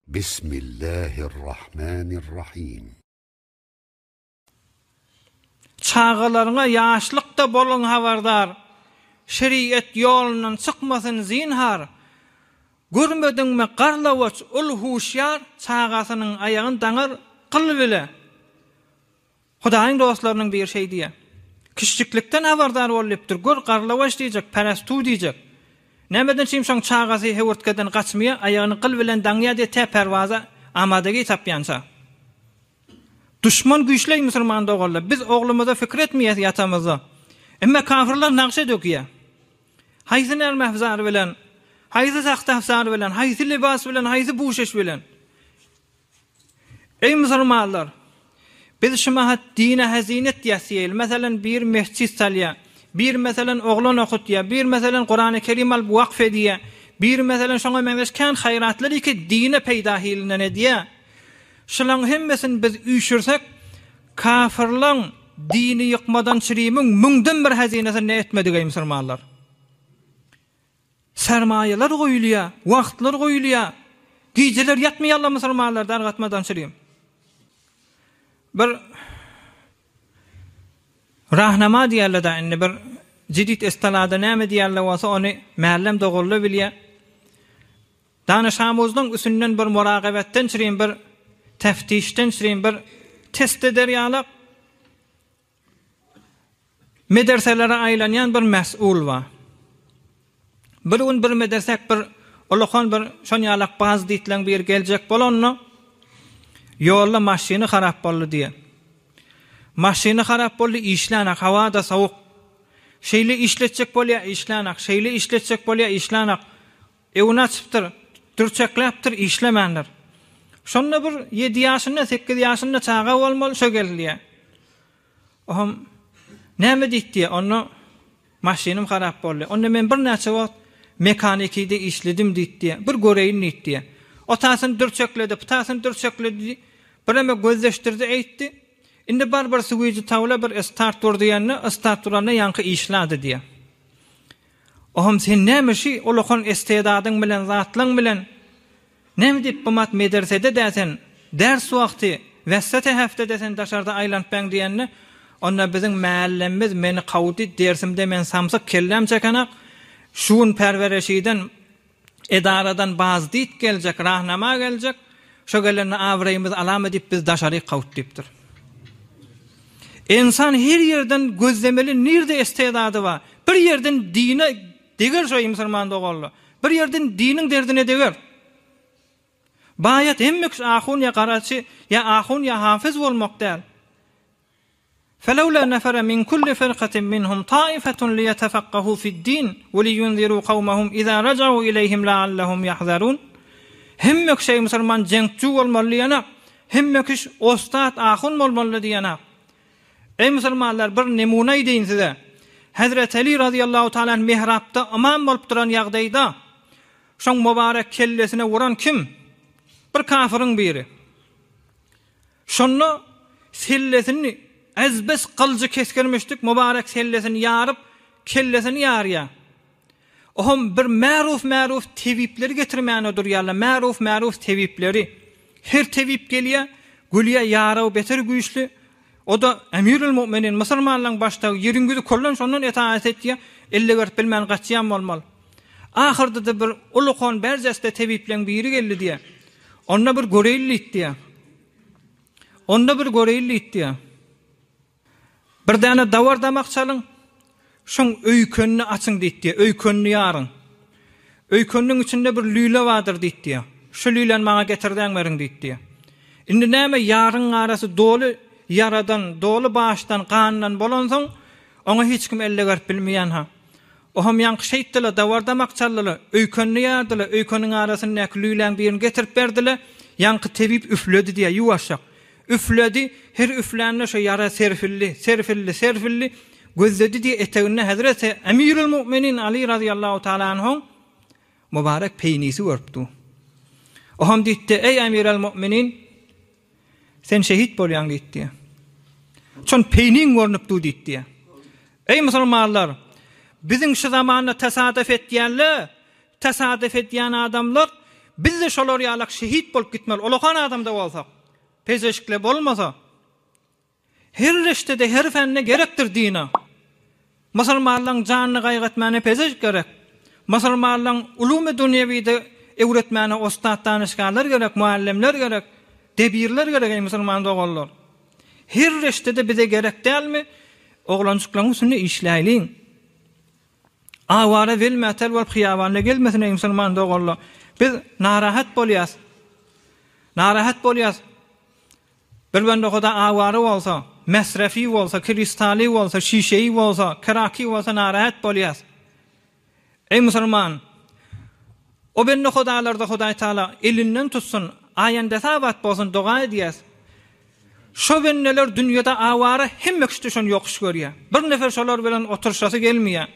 Bismillahirrahmanirrahim. Çağalarına yaşlıkta bolun havardar. Şeriat yolundan çıkmasın zinhar. Görmedin mi qarlavaç ul huşyar çağasının ayağın daňar qıl bile. Hudaýyň dostlarynyň bir şey diye. Kişiliklikten havardar bolupdyr. Gör qarlavaç diýjek, parastu diýjek. Nämeden şim şoň çağasy hewurtkadan gaçmaya ayağını qıl bilen daňya diye te perwaza amadagi tapyansa. Düşman güýçli musulman dogalla. Biz oglumuza fikir etmeýäs ýatamyza. Emma kafirler naqşa dökýär. Haýsy nermehzar bilen, haýsy saxtafsar bilen, haýsy libas bilen, haýsy buşeş bilen. Ey musulmanlar, biz şumahat dine hazinet diýäsýel. Meselem bir mescid salýa, bir meselem oglan okutýa, bir meselem Kur'an-ı Kerim al waqf edýä, bir meselem şoňa meňeşken haýratlary ki dine peýda hilinden edýä. Şolaň hemmesini biz üýşürsek, kafirlaň dini ýykmadan çyrymyň müňden bir hazinesini etmedik ey musulmanlar. Sermayeler goýulýar, wagtlar goýulýar. Gijeler ýatmaýarlar musulmanlar dargatmadan çyrym. Bir rahnama diýerler da indi bir jidit istilada näme diýerler bolsa ony mällem dogurly bilýär. Danışamyzyň üstünden bir muragabetden çyrym bir teftişden çyrym bir test ederýarlar. Medreselere aýlanýan bir mes'ul bar. Bir gün bir medresek bir ulaqan bir şonýalak baz diýilen bir geljek bolanny ýolda maşyny harap boldy diýen. Maşyny harap boldy, işlänak, hawa da sowuk. Şeýle işletjek bolýar, işlänak, şeýle işletjek bolýar, işlänak. Ewna çypdyr, dürçekläpdir, işlemendir. Şonda bir 7 ýaşynda, 8 ýaşynda çaga bolmaly şo gelýär. Oham näme diýdi? Onu maşynym harap boldy. Onda men bir näçe wagt mekanikide işledim diýdi. Bir göreýin diýdi. Otasyny dürçekledi, putasyny dürçekledi. Bireme gözleşdirdi, eýtdi. Indi barbar suwýjy tawla bir start durdyňny, start durana ýanky işlädi diýe. Oham sen nämeşi ulaqan istedadyň bilen, zatlaň bilen näme diýip bu mat medresede däsen, ders wagty, wessete häfte desen daşarda aýlanpaň diýenni, onda biziň mällemiz meni gawdy dersimde men samsyk kellem çekanak, şuun perwereşiden edaradan baz diýip geljek, rahnama geljek, şo geleni awraýymyz alama diýip biz daşary gawt diýipdir. İnsan her yerden gözlemeli nirde istedady bar. Bir yerden dine deger şo musulman dogalla. Bir yerden diniň derdine deger. Bayat hemmek ahun ya qaraçy ya ahun ya hafiz bolmak däl. فلولا نفر من كل فرقة منهم طائفة ليتفقهوا في الدين ولينذروا قومهم إذا رجعوا إليهم لعلهم يحذرون. Hemmek şey musulman jeňçi bolmaly ýana, hemmek iş ostat ahun bolmaly diýene. Ey musulmanlar, bir nemuna diýin size. Hazrat Ali radıyallahu taala mihrapda aman bolup duran ýagdaýda şoň mübarek kellesine vuran kim? Bir kafirin biri. Şonu sellesini ezbes kılıcı keskermişdik, mübarek sellesini yarıp kellesini yarıya. Ohum bir ma'ruf tevipleri getirmeyene durýarlar. Ma'ruf tevipleri. Her tevip gelýär, gülýär yaraw beter güýçli. O da Emirül Müminin musulmanlaryň başda ýeriňizi kollan şondan itaat etýär. Elle görüp bilmän gaçýan bolmaly. Ahyrda da bir ulaqan berjeste tevipleň biri geldi diýär. Onda bir göreýli diýär. Bir däne dawar damak çalyň. Şoň öýkönni açyň diýdi. Öýkönni ýaryň. Öýkönniň içinde bir lüle wadyr diýdi. Şu lülen maňa getirdiň beriň diýdi. Indi näme ýaryň arasy dolu yaradan, dolu başdan, kandan bolansoň, ona hiç kim elle görüp bilmeýän ha. Oham ýanky şeýtdiler, dawar damak çaldylar. Öýkönni ýardylar, öýkönniň arasyny näklülen birini getirip berdiler. Ýanky tebip üfledi diýe ýuwaşak. Üfledi, her üflänne şo yara serfilli gözledi diye etegine Hazreti Emirül Müminin Ali radıyallahu taala anhu mübarek peynisi örpdi. Oham diýdi: "Ey Emirül Müminin, sen şehit bolýan" diýdi. Çon peynin görnüpdi diýdi. Ey musulmanlar, biziň şu zamanda tasadüf etýän adamlar biz de şolar ýalak şehit bolup gitmeli. Olakan adamda bolsak, pezeşikle bolmasa, her reştede her fenne gerektir dina. Musulmanlaryň janyny gaýgatmany pezeşik gerek. Musulmanlaryň ulum we dünýäwide öwretmäne ostad danışganlar gerek, muallimler gerek, debirler gerek ey musulman dogallar. Her reştede bize gerek dälmi? Oglançyklaryň üstünde işläýliň. Awara welmätel bolup hyýawanla gelmesin ey musulman dogallar. Biz narahat bolýas. Narahat bolýas. Bir bende hoda awara bolsa, mesrafi bolsa, kristali bolsa, şişeyi bolsa, karaki bolsa narahat bolýas. Ey musulman, o bende hodalarda Hudaý Taala elinden tutsun, aýanda sabat bolsun doga edýäs. Şo benneler dünýede awara hemme kişi ýokuş görýär. Bir nefer şolar bilen oturşasy gelmeýär.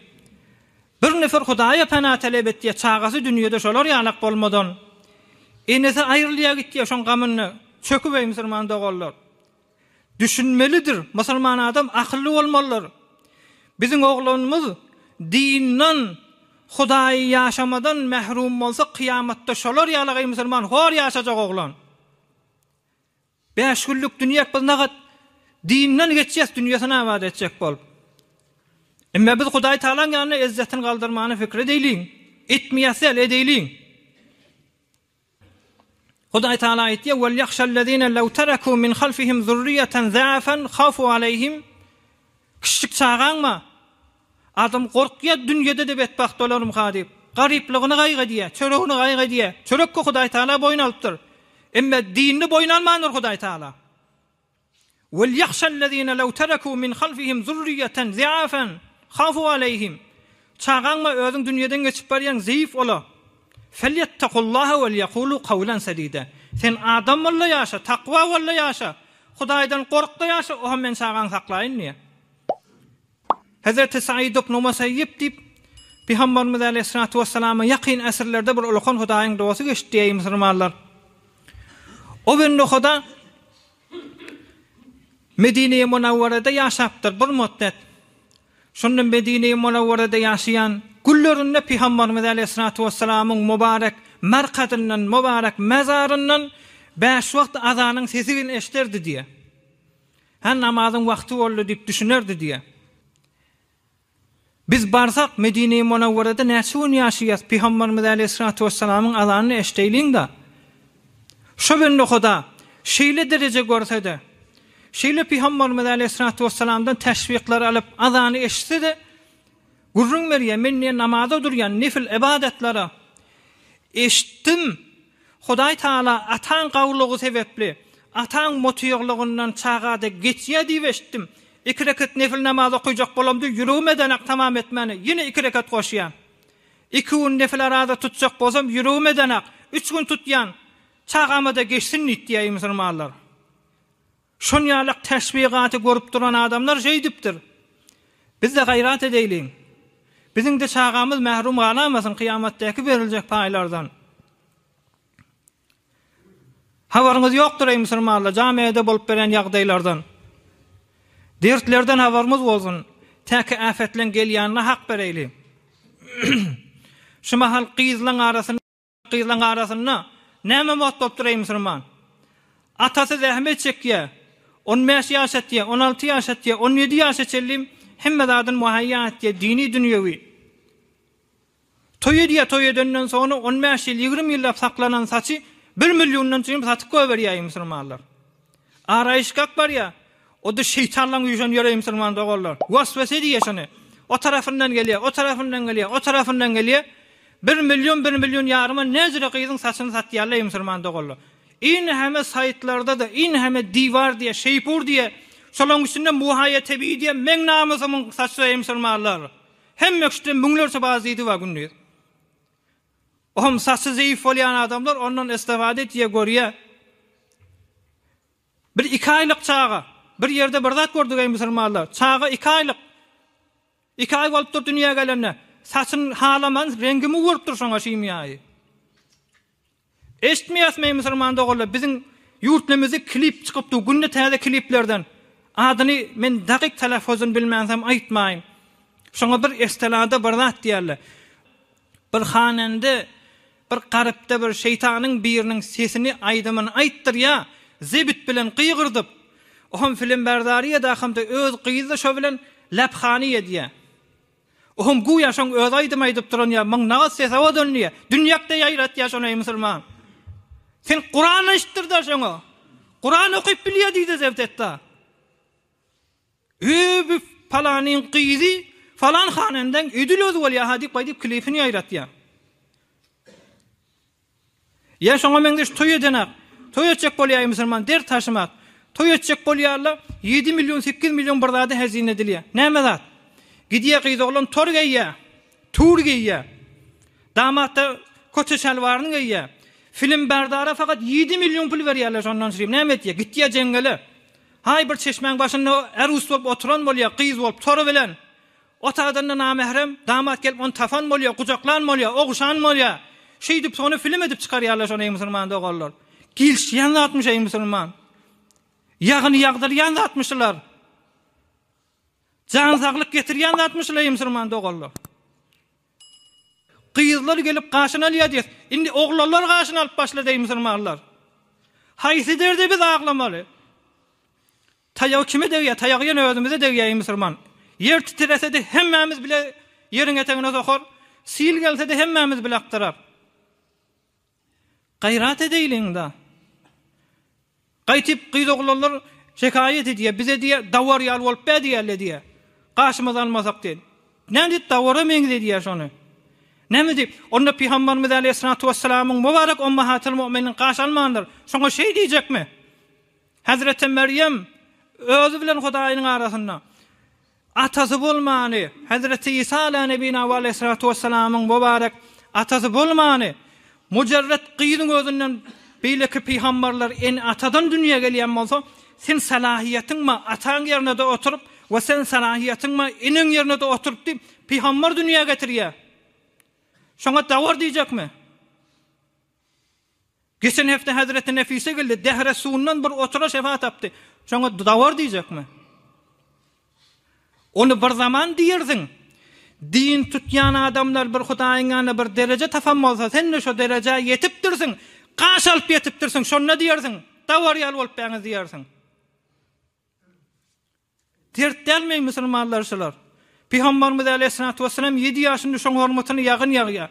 Bir nefer Hudaýa pana talep etdiýär, çagasy dünýede şolar ýalak bolmadan. Enese aýrylýar gitdiýär şoň gamyny. Çöküp ey musulman dogallar. Düşünmelidir. Musulman adam akıllı bolmalydyr. Biziň oglanymyz dinden, Hudaýy ýaşamadan mehrum bolsa kıyamatda şolar ýalak ey musulman hor ýaşajak oglan. 5 günlük dünýä biz nagat dinden geçýäs, dünýäsini abad etjek bolup. Emma biz Hudaý Taalaň ýanyna izzetini galdyrmany fikri edýliň. Etmeýäsel edýliň. Hudaý Taala aýtdy: "Wal yakhshallazina law taraku min khalfihim zurriyatan za'afan khafu alayhim." Kişik çağanma. Adam korkýar dünýede de betbaht bolarym hadip. Garyplygyny gaýga diýär, çöregini gaýga diýär. Çörekke Hudaý Taala boyun alypdyr. Emma dinni boyun almandyr Hudaý Taala. "Wal yakhshallazina law taraku min khalfihim zurriyatan za'afan khafu alayhim." Çağanma özüň dünýeden geçip barýan zayıf ola. Felyettaqullaha ve yaqulu qawlan sadida. Sen adam bolla ýaşa, takwa bolla ýaşa. Hudaýdan gorkda ýaşa, o men sagan saklaýyn niýe? Hazreti Said ibn Musayyib diýip Peygamberimiz aleyhissalatu vesselam'a ýakyn asrlarda bir ulkan Hudaýyň dowasy geçdi ey musulmanlar. O bende Huda Medine-i Munawwarada ýaşapdyr bir müddet. Şondan Medine-i Munawwarada ýaşaýan gullarynda Peygamberimiz aleyhissalatu vesselam'yň mübarek markadynyň, mübarek mezaryndan 5 wagt azanyň sesini eşderdi diýe. Hän namazyň wagty boldy diýip düşünerdi diýe. Biz barsak Medine-i Munawwarada näçe gün ýaşaýas, Peygamberimiz aleyhissalatu vesselam'yň azanyny eşdeýliň da. Şo bende Huda şeýle derece görsede, şeýle Peygamberimiz aleyhissalatu vesselam'dan teşvikler alyp azany eşitdi. Gurrun merýär, men namaza durýan nefil ibadetlere eşitdim. Hudaý Taala ataň gawlugy sebepli, ataň motiýaglygyndan çağada geçýär diýip eşitdim. 2 rekat nefil namaz okuyjak bolamdy, ýürümeden tamam etmeni, ýine 2 rekat goşýan. 2 gün nefil arada tutjak bolsam, ýürümeden 3 gün tutýan, çağamada geçsin diýýär musulmanlar. Şon ýalak teşbigaty görüp duran adamlar şeýdipdir. Biz de gayrat edeýliň. Biziň de çağamyz mahrum galamasyn kıyamatdaky beriljek paýlardan. Habaryňyz ýokdur ey musulmanlar, jamiýede bolup beren ýagdaýlardan. Dertlerden habarymyz bolsun. Täki afetlen gelýänine hak bereýli. Şu mahal gyzlaň arasyna näme mot bolup ey musulman? Atasy zähmet çekýär. 15 ýaşatýar, 16 ýaşatýar, 17 ýaşatýar. Hemme zaten muhayya etdiği dini dünyevi. Toyedenden sonra 15 yıl, 20 yıl saklanan saçı 1 milyondan çıkıp satıp koyuveriyay musulmanlar. Arayışkak var ya, o da şeytanla uyuşan yere musulman doğarlar. Vasvese diye şunu. O tarafından geliyor, o tarafından geliyor, o tarafından geliyor. 1 milyon yarıma nezire kıydın saçını satıyarlar musulman doğarlar. İn heme saytlarda da, in heme divar diye, şeypur diye, şolong üstünde muhayya tebi diye men namazımın saçı musulmanlar. Hem mekşiden münglerse bazıydı var günlüğü. Ohum saçı zayıf olayan adamlar ondan istifade diye görüyor. Bir 2 aylık çağa, bir yerde bir zat gördük ey musulmanlar. Çağa 2 aylık. 2 ay olup dur dünyaya gelenine. Saçın halaman rengimi vurup dur şoňa şiýmýäýi. Eşitmeýäsmi musulman dogullar, bizim ýurtnymyzy klip çykypdy, günde täze kliplerden. Adyny men dakyk telefozun bilmänsäm aýtmaýyn. Şoňa bir estelada bir zat diýerler. Bir hanende bir garipde bir şeytanın birinin sesini aydymyn aýtdyr ya, zebit bilen qyýgyrdyp. Ohum film berdariye da hamda öz qyýdy şo bilen lapkhany ediýär. Ohum guya şoň öz aýdym aýdyp duran ya, maň nagat ses hawa dönýär. Dünýäkde ýaýrat ýaşany musulman. Sen Kur'an aýtdyr da şoňa. Kur'an okyp bilýär diýdi zevtetde. Übü falanyň qyýdy, falan hanenden ödül özü bolýar hadyp aýdyp klipini ýaýratýar. Ya şoňa meňde toý edenak, toý etjek bolýar musulman der taşymak. Toý etjek bolýarlar 7 milyon 8 milyon birdada hazine edilýär. Näme zat? Gidiýär gyýdy oglan tor geýýär, tur geýýär. Damatda koça şalwaryny geýýär. Film berdara fakat 7 milyon pul berýärler şondan şeýle. Näme etýär? Gitdiýär jengele. Hay bir çeşmeň başynda erus bolup oturan bolýar, gyýyz bolup tory bilen. Otagdan namahrem, damat gelip onu tafan bolýar, gujaklan bolýar, oguşan bolýar. Şeýdip sonu film edip çykarýarlar şonu musulman dogallar. Gilşýän atmış ey musulman. Ýagny ýagdyrýan atmışlar. Can saglyk getirýän atmışlar ey musulman dogallar. Gyýyzlar gelip gaşyna alýar. Indi oglanlar gaşyna alyp başlady ey musulmanlar. Haýsy derde biz aglamaly. Taýagy kime degýär? Taýagy ýene özümize degýär ey musulman. Yer titrese de hemmemiz bile yerin eteğine sokar. Sil gelse de hemmemiz bile aktarar. Gayrat edeýliň da. Gaýtyp gyýdoglarlar şekaýet ediýär. Bize diýär dawar ýal bolup diýerler diýär. Gaşymyzy almasak diýär. Näme dawara meňze diýär şonu. Näme diýip? Onda Peygamberimiz Aleyhissalatu vesselamyň mübarek ummahatul müminin gaş almandyr. Şoňa şeý diýjekmi? Hazreti Meryem özü bilen Hudaýynyň arasynda atasy bolmany, Hazreti İsa aleyhissalatu aleyhissalatu vesselamyň mübarek atasy bolmany, mujarrat gyýdyň özünden beýleki peýgamberler en atadan dünýäge gelýän bolsa, sen salahiýetiňmi ataň ýerine de oturup we sen salahiýetiňmi iniň ýerine de oturup diýip peýgamber dünýäge getirýär. Şoňa dawar diýjekmi? Geçen hafta Hazreti Nefise geldi, dehre suundan bir otura şefa tapdy. Şoňa dawar diýjekmi? Onu bir zaman diýerdiň. Din tutýan adamlar bir Hudaýyňa bir derece tafam bolsa, sen de şo derejä ýetipdirsiň, gaş alyp ýetipdirsiň, şonu diýersiň, dawar ýal bolup baňyz diýersiň. Dertdelmeýin musulmanlar şolar. Peygamberimiz Aleyhissalatu vesselam 7 ýaşynda şoň hormatyny ýagyn ýagýar.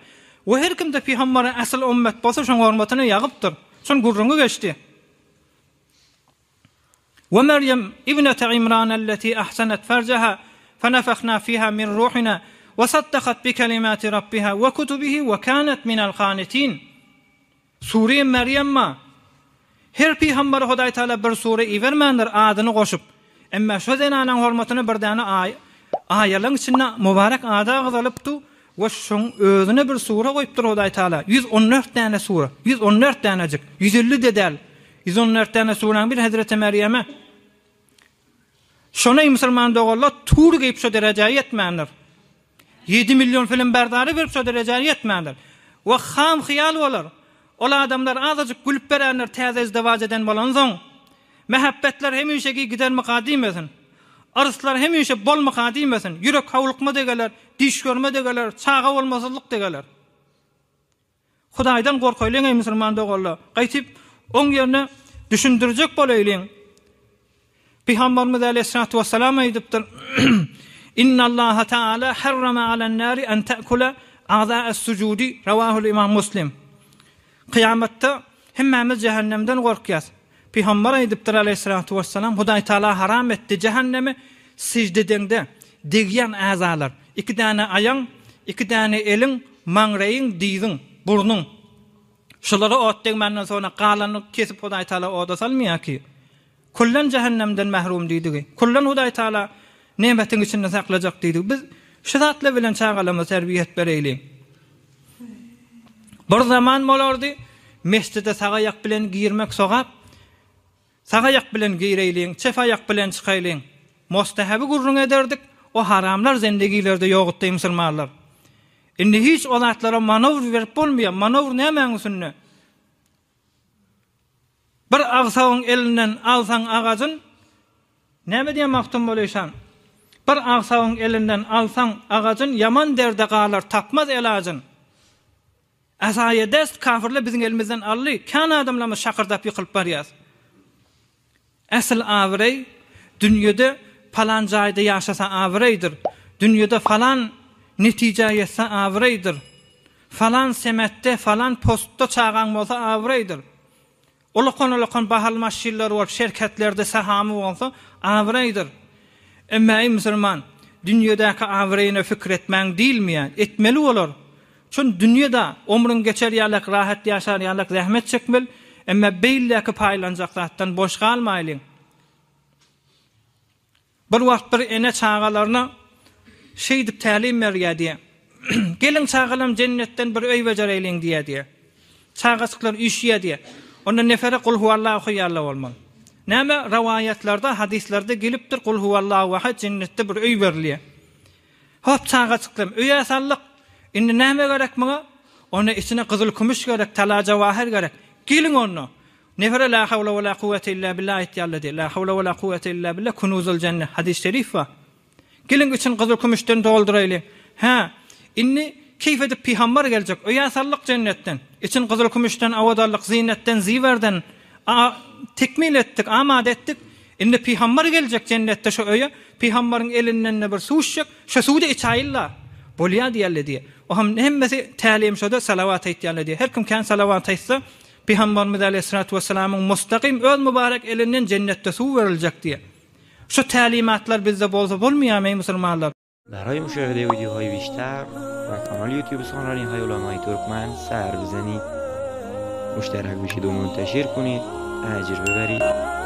O her kimde Peygamberin asl ümmet bolsa şoň hormatyny ýagypdyr. Şoň gurrungy geçdi. Ve Meryem ibnete İmran allati ahsanat farjaha فنفخنا فيها من روحنا وصدقت بكلمات ربها وكتبه وكانت من القانتين. Sure Meryem ma her peygamber Hudaý Taala bir sure iwermendir adyny goşup, emma şo zenanyň hormatyny birdäne aýalyň içinde mübarek ada gyzalypdy we şoň özüne bir sure goýupdyr Hudaý Taala. 114 däne sure, 114 dänejik, 150 dedel, 114 däne sureň bir Hazreti Meryem'e. Şona musulman dogallar tur geyip şo derejäge ýetmändir. 7 milyon film berdary berip şo derejäge ýetmändir. We ham hyýal bolar. Ol adamlar azyjyk gülüp berenler täze izdewaj eden bolan soň, mehabbetler hemişeki gider makadim etsin. Aryslar hemişe bol makadim etsin. Ýürek hawlykma degeler, diş görme degeler, çaga bolmasylyk degeler. Hudaýdan gorkaýlyň ey musulman dogallar. Gaýtyp oň ýerine düşündirjek bolaýlyň. Peygamberimiz Aleyhissalatu vesselam aýdypdyr. İnnallaha Taala harrama alan-nari an ta'kula a'za'as-sujudi rawahu imam Muslim. Kıyamatda hemmemiz cehennemden gorkýas. Peygamber aýdypdyr Aleyhissalatu vesselam, Hudaý Taala haram etdi cehennemi sicdedende degýän azalar. 2 däne aýaň, 2 däne eliň, maňraýyň, diýiň, burnuň. Şolara ot degmenden sonra galany kesip Hudaý Taala oda salmaýar ki. Kullan cehennemden mahrum diýdi. Kullan Hudaý Taala nemetiň içinde saklajak diýdi. Biz şu zatla bilen çağalama terbiýet bereýli. Bir zaman bolardy, mescide sagayak bilen girmek sogap, sagayak bilen gireýliň, çefayak bilen çykaýlyň. Mustahaby gurrun ederdik, o haramlar zendigilerde ýokdy musulmanlar. Indi hiç o zatlara manowr berip bolmaýar. Manowr näme üçin? Bir agsagyň elinden alsaň agajyn, näme diýen maktum bolýan? Bir agsagyň elinden alsaň agajyn, yaman derde galar tapmaz elajyn. Asaýa dest kafirler bizim elimizden ally. Kan adamlarymyz şakırdap ýykylyp barýar. Asl awrey dünýede falan jaýda ýaşasa awreydir. Dünýede falan netije ýetse awreydir. Falan semetde, falan postda çağan bolsa awreydir. Olakon bahalma şiller var, şirketlerde sahamy bolsa awreydir. Emma ey musulman, dünýedäki awreyne fikir etmäň diýilmeýär, etmeli bolar. Çün dünýede ömrüň geçer ýalyk, rahat ýaşar ýalyk, zähmet çekmel, emma beýleki paýlanjaklardan boş galmaýlyň. Bir wagt bir ene çağalaryna şey dip tälim berýärdi. Gelin çağalam cennetten bir öý bejereýliň diýdi. Çağaçyklar üşýärdi. Onda nefere kul huvallahu ýarla bolmaly. Näme rawayatlarda, hadislerde gelipdir kul huvallahu ahad cennette bir öý berilýär. Hop çağaçyklar öýe sallyk. Indi näme gerek maňa? Ona içine gyzyl kümüş gerek, tala jawahir gerek. Gelin onu. Nefere la havle ve la kuvvete illa billah ýarla. La havle ve la kuvvete illa billah kunuzul cennet. Hadis şerif var. Gelin için gyzyl kümüşden dolduraýly. Ha, inni keyf edip pihambar gelecek. Öýe sallyk cennetten. İçin gyzyl kümüşden, awadarlyk, zinetten, ziwerden tekmil etdik, amade ettik. Indi pihambar gelecek cennette şu öýe. Pihambaryň elinden bir suw içecek. Şu suwdy içaýilla. Bolýar diýerler diýe. O hemmesi tälim şoda salavat aýtýarlar diýe. Her kim kan salavat aýtsa, Peygamberimiz Aleyhissalatu vesselam'ın mustaqim öz mübarek elinden cennette suw veriljek diýe. Şu tälimatlar bizde bolsa bolmaýarmy musulmanlar? برای مشاهده ویدیوهای بیشتر و کانال یوتیوب سخنرانی های علمای ترکمن سر بزنید، مشترک بشید و منتشر کنید، اجر ببرید.